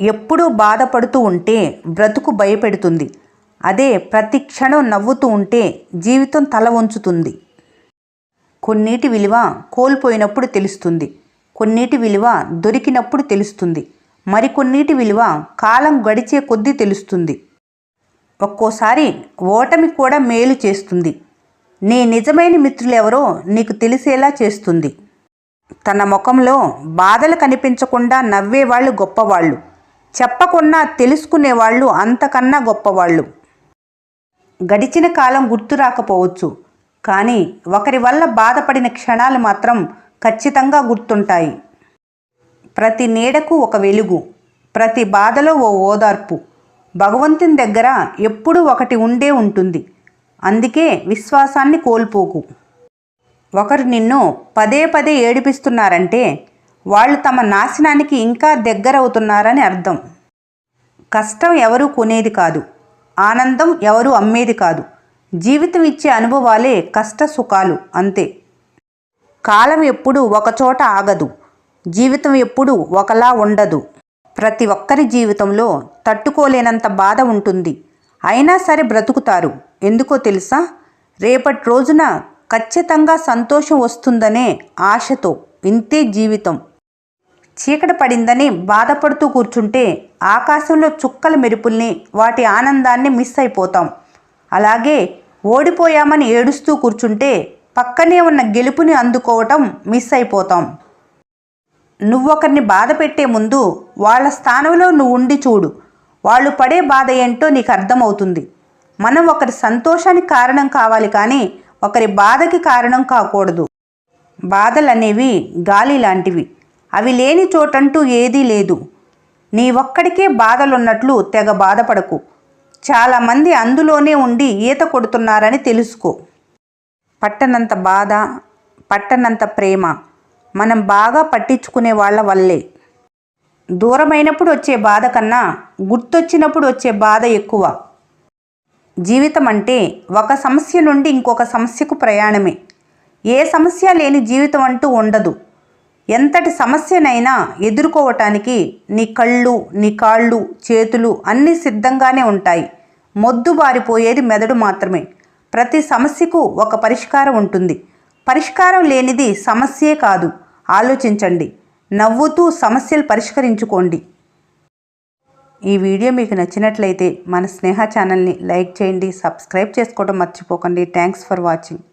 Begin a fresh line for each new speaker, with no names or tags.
ఎప్పుడూ బాధపడుతూ ఉంటే బ్రతుకు భయపెడుతుంది. అదే ప్రతి క్షణం నవ్వుతూ ఉంటే జీవితం తల వంచుతుంది. కొన్నిటి విలువ కోల్పోయినప్పుడు తెలుస్తుంది, కొన్నిటి విలువ దొరికినప్పుడు తెలుస్తుంది, మరికొన్నిటి విలువ కాలం గడిచే కొద్దీ తెలుస్తుంది. ఒక్కోసారి ఓటమి కూడా మేలు చేస్తుంది. నీ నిజమైన మిత్రులెవరో నీకు తెలిసేలా చేస్తుంది. తన ముఖంలో బాధలు కనిపించకుండా నవ్వేవాళ్ళు గొప్పవాళ్ళు, చెప్పకుండా తెలుసుకునేవాళ్ళు అంతకన్నా గొప్పవాళ్ళు. గడిచిన కాలం గుర్తు రాకపోవచ్చు, కానీ ఒకరి వల్ల బాధపడిన క్షణాలు మాత్రం ఖచ్చితంగా గుర్తుంటాయి. ప్రతి నీడకు ఒక వెలుగు, ప్రతి బాధలో ఓ ఓదార్పు భగవంతుని దగ్గర ఎప్పుడూ ఒకటి ఉండే ఉంటుంది. అందుకే విశ్వాసాన్ని కోల్పోకు. ఒకరు నిన్ను పదే పదే ఏడిపిస్తున్నారంటే వాళ్ళు తమ నాశనానికి ఇంకా దగ్గరవుతున్నారని అర్థం. కష్టం ఎవరూ కొనేది కాదు, ఆనందం ఎవరూ అమ్మేది కాదు. జీవితం ఇచ్చే అనుభవాలే కష్ట సుఖాలు, అంతే. కాలం ఎప్పుడూ ఒకచోట ఆగదు, జీవితం ఎప్పుడూ ఒకలా ఉండదు. ప్రతి ఒక్కరి జీవితంలో తట్టుకోలేనంత బాధ ఉంటుంది. అయినా సరే బ్రతుకుతారు. ఎందుకో తెలుసా? రేపటి రోజున ఖచ్చితంగా సంతోషం వస్తుందనే ఆశతో. ఇంతే జీవితం. చీకటి పడిందని బాధపడుతూ కూర్చుంటే ఆకాశంలో చుక్కల మెరుపుల్ని, వాటి ఆనందాన్ని మిస్ అయిపోతాం. అలాగే ఓడిపోయామని ఏడుస్తూ కూర్చుంటే పక్కనే ఉన్న గెలుపుని అందుకోవటం మిస్ అయిపోతాం. నువ్వొకరిని బాధ పెట్టే ముందు వాళ్ళ స్థానంలో నువ్వు ఉండి చూడు. వాళ్ళు పడే బాధ ఏంటో నీకు అర్థమవుతుంది. మనం ఒకరి సంతోషానికి కారణం కావాలి, కానీ ఒకరి బాధకి కారణం కాకూడదు. బాధలనేవి గాలి లాంటివి, అవి లేని చోటంటూ ఏదీ లేదు. నీ ఒక్కడికే బాధలున్నట్లు తెగ బాధపడకు. చాలామంది అందులోనే ఉండి ఈత కొడుతున్నారని తెలుసుకో. పట్టనంత బాధ, పట్టనంత ప్రేమ మనం బాగా పట్టించుకునే వాళ్ళ వల్లే. దూరమైనప్పుడు వచ్చే బాధ కన్నా గుర్తొచ్చినప్పుడు వచ్చే బాధ ఎక్కువ. జీవితం అంటే ఒక సమస్య నుండి ఇంకొక సమస్యకు ప్రయాణమే. ఏ సమస్య లేని జీవితం అంటూ ఉండదు. ఎంతటి సమస్యనైనా ఎదుర్కోవటానికి నీ కళ్ళు, నీ కాళ్ళు, చేతులు అన్నీ సిద్ధంగానే ఉంటాయి. మొద్దు బారిపోయేది మెదడు మాత్రమే. ప్రతి సమస్యకు ఒక పరిష్కారం ఉంటుంది. పరిష్కారం లేనిది సమస్యే కాదు. ఆలోచించండి, నవ్వుతూ సమస్యలు పరిష్కరించుకోండి. ఈ వీడియో మీకు నచ్చినట్లయితే మన స్నేహ ఛానల్ని లైక్ చేయండి, సబ్స్క్రైబ్ చేసుకోవడం మర్చిపోకండి. Thanks for watching.